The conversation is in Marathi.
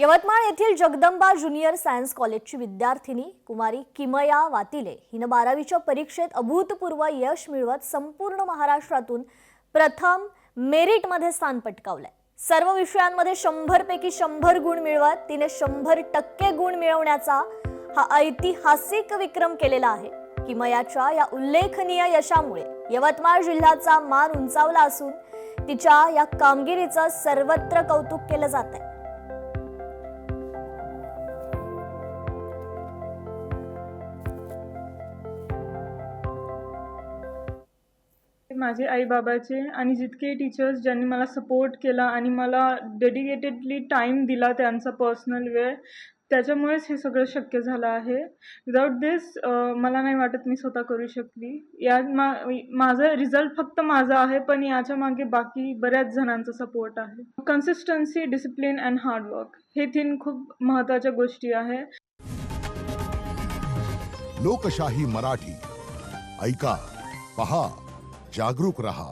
यवतमाळ येथील जगदंबा ज्युनियर सायन्स कॉलेजची विद्यार्थिनी कुमारी किमया वातिले हिने 12वीच्या परीक्षेत अभूतपूर्व यश मिळवत संपूर्ण महाराष्ट्रातून प्रथम मेरिटमध्ये स्थान पटकावलंय। सर्व विषयांमध्ये 100 पैकी 100 गुण मिळवत तिने 100% गुण मिळवण्याचा हा ऐतिहासिक विक्रम केलेला आहे। किमयाच्या या उल्लेखनीय यशामुळे यवतमाळ जिल्ह्याचा मान उंचावला असून तिच्या या कामगिरीचं सर्वत्र कौतुक केलं जातंय। माझे आई बाबाचे आणि जितके टीचर्स ज्यांनी मला सपोर्ट केला आणि मला डेडिकेटेडली टाइम दिला, त्यांचा पर्सनल वेळ, त्याच्यामुळेच हे सगळं शक्य झालं आहे। विदाउट दिस मला नाही वाटत मी स्वतः करू शकली। माझा रिझल्ट फक्त माझा आहे, पण याच्या मागे बाकी बऱ्याच जणांचा सपोर्ट आहे। कन्सिस्टन्सी, डिसिप्लिन अँड हार्डवर्क हे 3 खूप महत्त्वाच्या गोष्टी आहे। लोकशाही मराठी ऐका, पहा, जागरूक रहा।